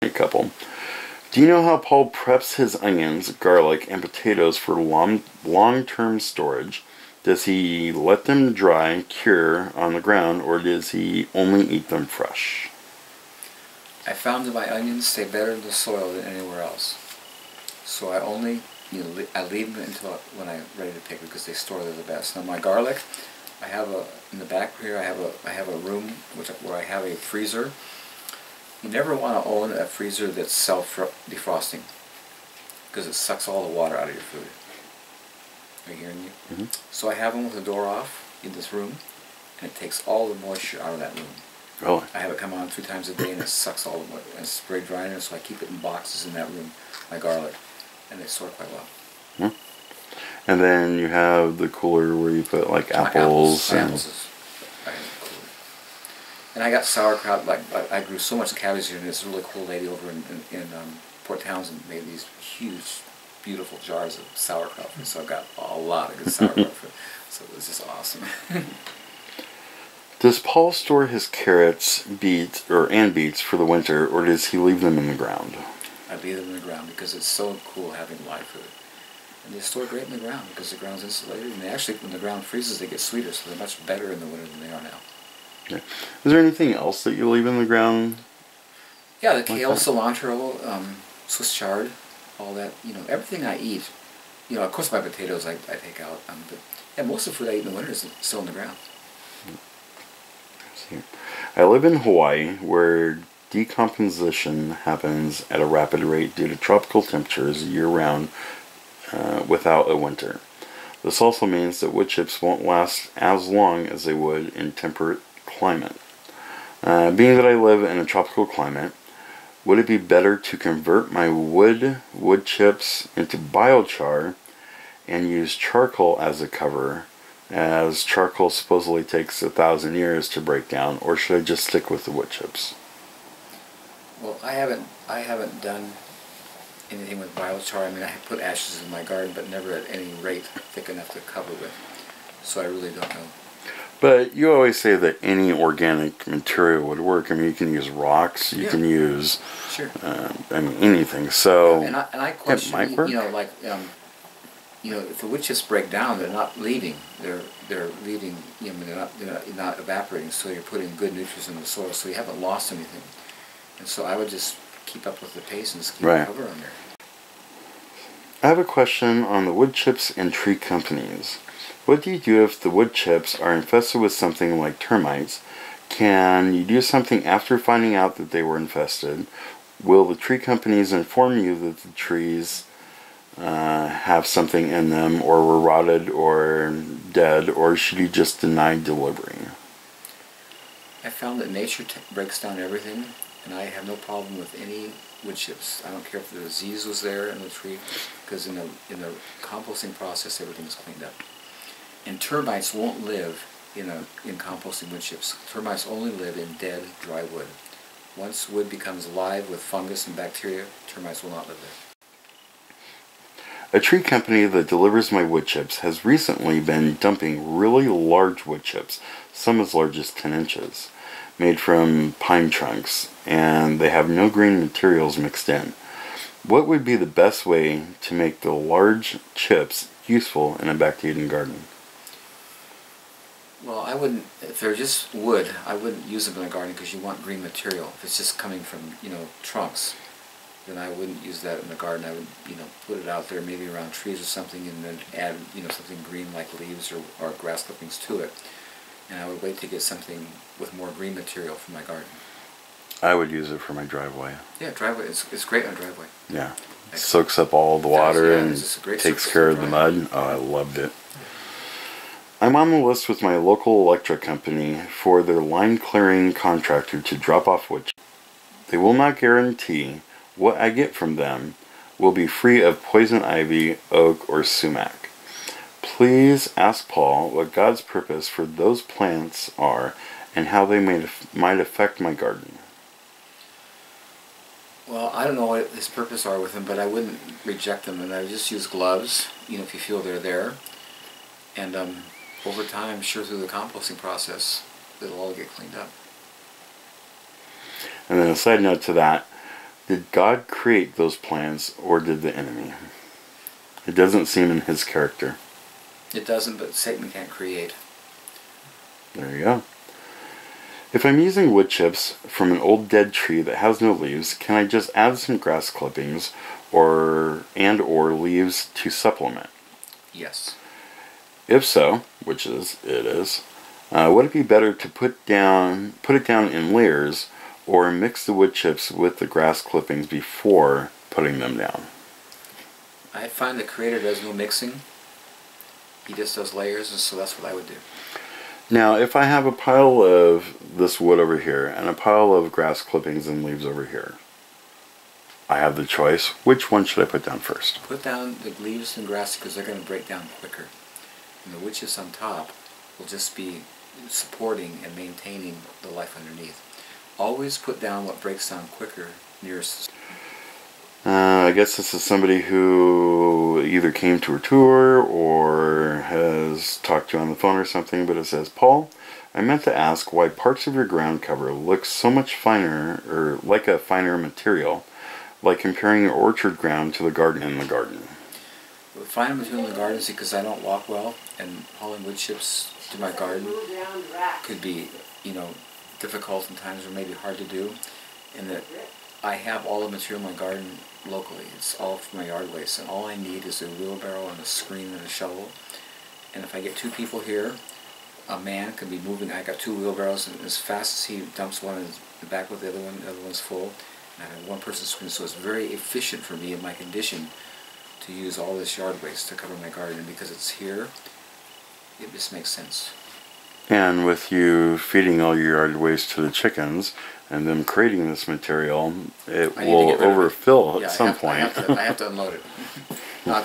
A couple. Do you know how Paul preps his onions, garlic, and potatoes for long-term storage? Does he let them dry, cure on the ground, or does he only eat them fresh? I found that my onions stay better in the soil than anywhere else. So I only, I leave them until when I'm ready to pick because they store there the best. Now my garlic, I have in the back here. I have a room where I have a freezer. You never want to own a freezer that's self-defrosting because it sucks all the water out of your food. Are you hearing me? Mm-hmm. So I have them with the door off in this room, and it takes all the moisture out of that room. Really? I have it come on 3 times a day, and it sucks all the moisture. And it's spray drying, so I keep it in boxes in that room, my garlic, and they store quite well. Mm-hmm. And then you have the cooler where you put like apples. And I got sauerkraut. I grew so much cabbage here, and this really cool lady over in Port Townsend made these huge, beautiful jars of sauerkraut. So I got a lot of good sauerkraut. So it was just awesome. Does Paul store his carrots, beets for the winter, or does he leave them in the ground? I leave them in the ground because it's so cool having live food. And they store great in the ground because the ground's insulated. And they actually, when the ground freezes, they get sweeter, so they're much better in the winter than they are now. Okay. Is there anything else that you leave in the ground? Yeah, the kale, cilantro, Swiss chard, all that. Everything I eat. Of course my potatoes I take out. But yeah, most of the food I eat in the winter is still in the ground. I live in Hawaii, where decomposition happens at a rapid rate due to tropical temperatures year-round without a winter. This also means that wood chips won't last as long as they would in temperate climate. Being that I live in a tropical climate, would it be better to convert my wood chips into biochar and use charcoal as a cover, as charcoal supposedly takes 1,000 years to break down, or should I just stick with the wood chips? Well, I haven't done anything with biochar. I mean, I have put ashes in my garden, but never at any rate thick enough to cover with. So I really don't know. But you always say that any organic material would work. I mean, you can use rocks, you can use, sure. Anything. So and I question, it might work. If the wood chips break down, they're not leaving. They're leaving. They're not evaporating. So you're putting good nutrients in the soil. So you haven't lost anything. And so I would just keep up with the pace and just keep the cover on there. I have a question on the wood chips and tree companies. What do you do if the wood chips are infested with something like termites? Can you do something after finding out that they were infested? Will the tree companies inform you that the trees have something in them, or were rotted or dead, or should you just deny delivery? I found that nature breaks down everything, and I have no problem with any wood chips. I don't care if the disease was there in the tree, because in the composting process, everything is cleaned up. And termites won't live in composting wood chips. Termites only live in dead, dry wood. Once wood becomes live with fungus and bacteria, termites will not live there. A tree company that delivers my wood chips has recently been dumping really large wood chips, some as large as 10 inches, made from pine trunks, and they have no green materials mixed in. What would be the best way to make the large chips useful in a back-to-Eden garden? Well, I wouldn't, if they're just wood, I wouldn't use them in a garden because you want green material. If it's just coming from, trunks, then I wouldn't use that in the garden. I would, put it out there maybe around trees or something, and then add, something green like leaves or grass clippings to it. And I would wait to get something with more green material for my garden. I would use it for my driveway. Yeah, driveway. It's great on a driveway. Yeah. It soaks up all the water and takes care of the mud. Yeah. Oh, I loved it. I'm on the list with my local electric company for their line clearing contractor to drop off wood. They will not guarantee what I get from them will be free of poison ivy, oak, or sumac. Please ask Paul what God's purpose for those plants are and how they might affect my garden. Well, I don't know what his purpose are with them, but I wouldn't reject them, and I would just use gloves, if you feel they're there. And over time, I'm sure through the composting process, it'll all get cleaned up. And then a side note to that, Did God create those plants, or did the enemy? It doesn't seem in his character. It doesn't, but Satan can't create. There you go. If I'm using wood chips from an old dead tree that has no leaves, can I just add some grass clippings or leaves to supplement? Yes. If so, which is it is, would it be better to put it down in layers, or mix the wood chips with the grass clippings before putting them down? I find the Creator does no mixing. He just does layers, and so that's what I would do. Now, if I have a pile of this wood over here and a pile of grass clippings and leaves over here, I have the choice. Which one should I put down first? Put down the leaves and grass because they're going to break down quicker. And the wood chips on top will just be supporting and maintaining the life underneath. Always put down what breaks down quicker nearest. I guess this is somebody who either came to a tour or has talked to you on the phone or something, but it says, Paul, I meant to ask why parts of your ground cover look so much finer, or like a finer material, like comparing your orchard ground to the garden in the garden. The finer material in the garden is because I don't walk well, and hauling wood chips to my garden could be, difficult in times, or maybe hard to do, and that I have all the material in my garden locally. It's all from my yard waste, and all I need is a wheelbarrow and a screen and a shovel. And if I get two people here, a man can be moving. I got two wheelbarrows, and as fast as he dumps one in the back with the other one's full. And I have one person's screen, so it's very efficient for me in my condition to use all this yard waste to cover my garden. And because it's here, it just makes sense. And with you feeding all your yard waste to the chickens and them creating this material, it will overfill at some point. I have to unload it.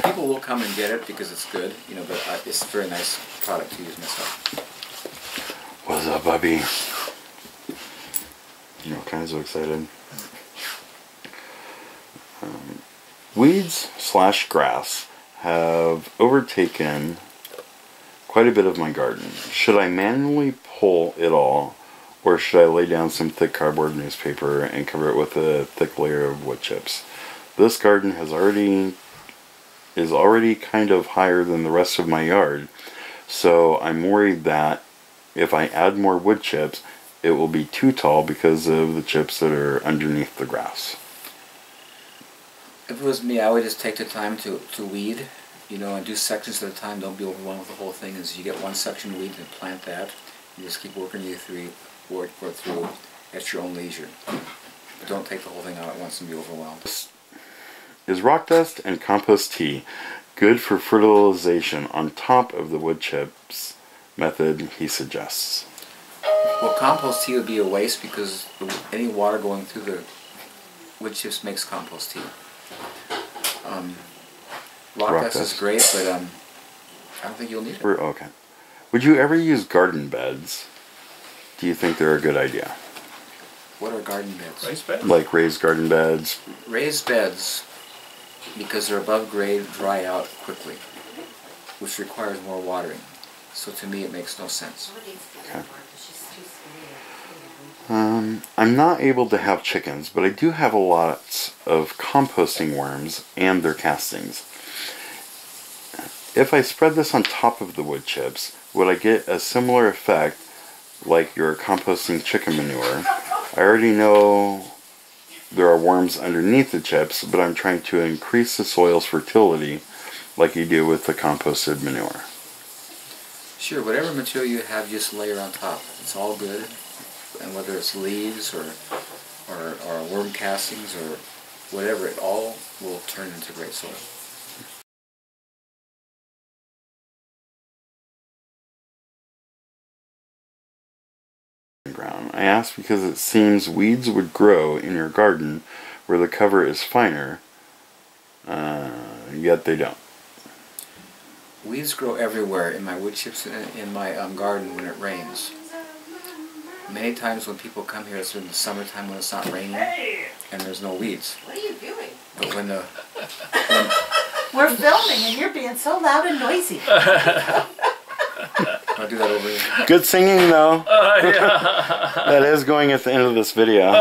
People will come and get it because it's good, but it's a very nice product to use myself. What's up, Bubby? Kind of so excited. Weeds/grass have overtaken quite a bit of my garden. Should I manually pull it all, or should I lay down some thick cardboard newspaper and cover it with a thick layer of wood chips? This garden is already kind of higher than the rest of my yard, so I'm worried that if I add more wood chips, it will be too tall because of the chips that are underneath the grass. If it was me, I would just take the time to weed, and do sections at a time. Don't be overwhelmed with the whole thing. As you get one section weed and plant that, you just keep working work through at your own leisure. But don't take the whole thing out at once and be overwhelmed. Is rock dust and compost tea good for fertilization on top of the wood chips method he suggests? Well, compost tea would be a waste because any water going through the wood chips makes compost tea. Rock dust is great, but I don't think you'll need it. Okay. Would you ever use garden beds? Do you think they're a good idea? What are garden beds? Raised beds? Like raised garden beds? Raised beds, because they're above grade, dry out quickly, which requires more watering. So to me, it makes no sense. Okay. I'm not able to have chickens, but I do have a lot of composting worms and their castings. If I spread this on top of the wood chips, would I get a similar effect like your composting chicken manure? I already know there are worms underneath the chips, but I'm trying to increase the soil's fertility like you do with the composted manure. Sure, whatever material you have, just layer on top. It's all good. And whether it's leaves or worm castings or whatever, it all will turn into great soil. I ask because it seems weeds would grow in your garden where the cover is finer, yet they don't. Weeds grow everywhere in my wood chips and in my garden when it rains. Many times when people come here, it's in the summertime when it's not raining and there's no weeds. What are you doing? But We're filming and you're being so loud and noisy. I'll do that over here. Good singing though. Yeah. That is going at the end of this video.